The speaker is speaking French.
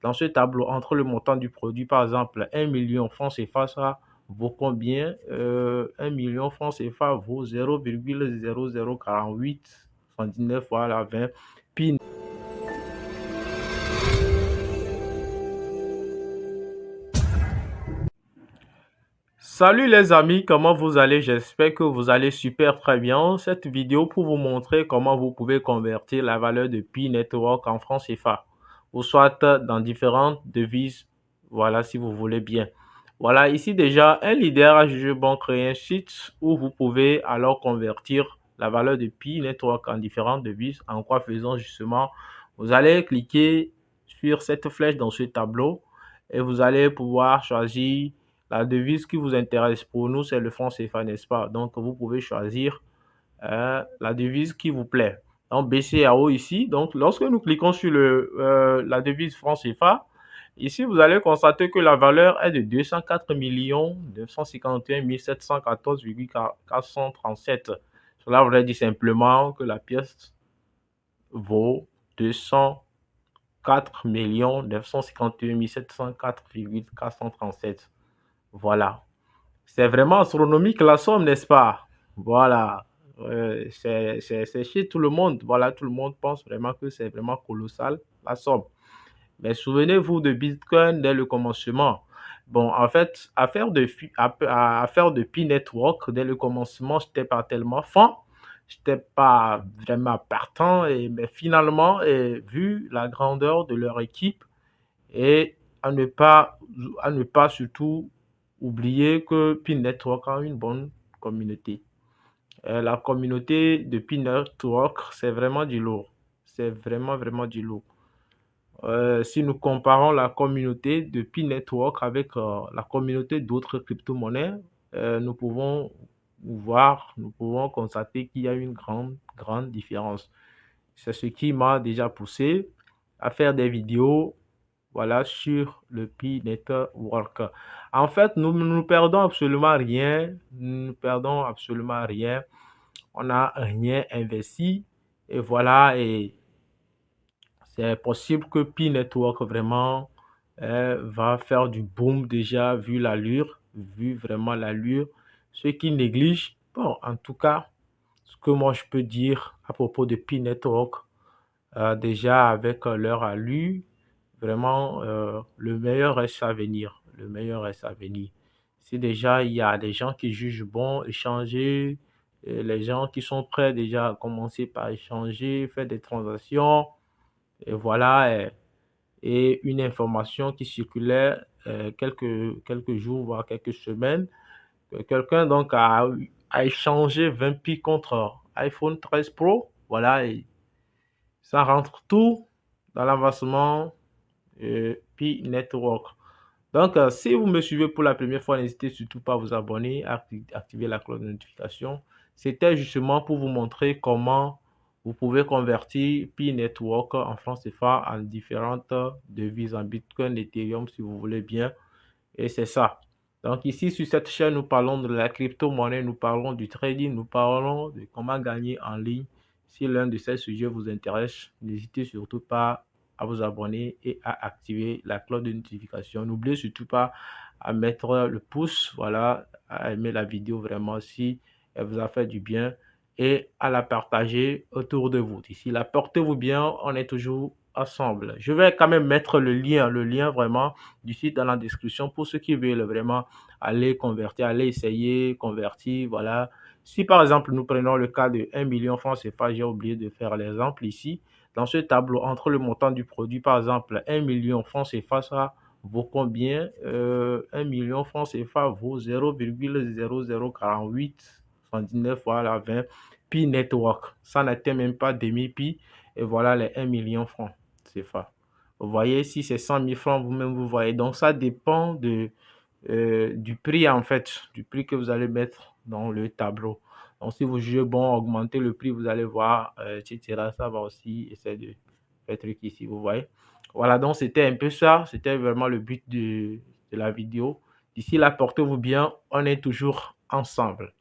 dans ce tableau, entre le montant du produit, par exemple, 1 million francs CFA, ça vaut combien? 1 million francs CFA vaut 0,004879, voilà, 20 pi. Salut les amis, comment vous allez? J'espère que vous allez super très bien. Cette vidéo pour vous montrer comment vous pouvez convertir la valeur de Pi Network en francs CFA ou soit dans différentes devises. Voilà, si vous voulez bien. Voilà, ici déjà, un leader a jugé bon créer un site où vous pouvez alors convertir la valeur de Pi Network en différentes devises. En quoi faisant justement, vous allez cliquer sur cette flèche dans ce tableau et vous allez pouvoir choisir la devise qui vous intéresse. Pour nous, c'est le franc CFA, n'est-ce pas? Donc, vous pouvez choisir la devise qui vous plaît. Donc, BCAO ici. Donc, lorsque nous cliquons sur la devise franc CFA, ici, vous allez constater que la valeur est de 204 951 714,437. Cela voudrait dire simplement que la pièce vaut 204 951 704,437. Voilà. C'est vraiment astronomique la somme, n'est-ce pas? Voilà. C'est chez tout le monde. Voilà, tout le monde pense vraiment que c'est vraiment colossal la somme. Mais souvenez-vous de Bitcoin dès le commencement. Bon, en fait, affaire de Pi Network, dès le commencement, je n'étais pas tellement fan. Je n'étais pas vraiment partant. Mais finalement, vu la grandeur de leur équipe et à ne pas surtout oublier que Pi Network a une bonne communauté. La communauté de Pi Network, c'est vraiment du lourd. C'est vraiment, vraiment du lourd. Si nous comparons la communauté de Pi Network avec la communauté d'autres crypto-monnaies, nous pouvons nous pouvons constater qu'il y a une grande, grande différence. C'est ce qui m'a déjà poussé à faire des vidéos, voilà, sur le Pi Network. En fait, nous ne perdons absolument rien. Nous ne perdons absolument rien. On n'a rien investi. Et voilà, et c'est possible que Pi Network vraiment va faire du boom déjà, vu vraiment l'allure. Ceux qui négligent, bon, en tout cas, ce que moi je peux dire à propos de Pi Network, déjà avec leur allure, vraiment, le meilleur reste à venir. Le meilleur reste à venir. Si déjà il y a des gens qui jugent bon échanger, et les gens qui sont prêts déjà à commencer par échanger, faire des transactions, et voilà, et une information qui circulait quelques jours, voire quelques semaines, que quelqu'un donc a échangé 20 pi contre iPhone 13 Pro, voilà, et ça rentre tout dans l'avancement Pi Network. Donc, si vous me suivez pour la première fois, n'hésitez surtout pas à vous abonner, à activer la cloche de notification. C'était justement pour vous montrer comment vous pouvez convertir Pi Network en francs CFA en différentes devises, en Bitcoin, Ethereum, si vous voulez bien. Et c'est ça. Donc ici, sur cette chaîne, nous parlons de la crypto-monnaie, nous parlons du trading, nous parlons de comment gagner en ligne. Si l'un de ces sujets vous intéresse, n'hésitez surtout pas à vous abonner et à activer la cloche de notification. N'oubliez surtout pas à mettre le pouce, voilà, à aimer la vidéo vraiment si elle vous a fait du bien et à la partager autour de vous. D'ici là, portez-vous bien, on est toujours ensemble. Je vais quand même mettre le lien vraiment du site dans la description pour ceux qui veulent vraiment aller convertir, aller essayer, convertir, voilà. Si par exemple, nous prenons le cas de 1 million francs CFA, j'ai oublié de faire l'exemple ici. Dans ce tableau, entre le montant du produit, par exemple, 1 million francs CFA, ça vaut combien? 1 million francs CFA vaut 0,004879, voilà, 20 Pi Network. Ça n'était même pas demi-pi. Et voilà les 1 million francs CFA. Vous voyez, si c'est 100 000 francs, vous-même, vous voyez. Donc, ça dépend du prix, en fait, du prix que vous allez mettre dans le tableau. Donc, si vous jugez bon, augmenter le prix, vous allez voir, etc. Ça va aussi essayer de faire truc ici, vous voyez. Voilà, donc c'était un peu ça. C'était vraiment le but de la vidéo. D'ici là, portez-vous bien. On est toujours ensemble.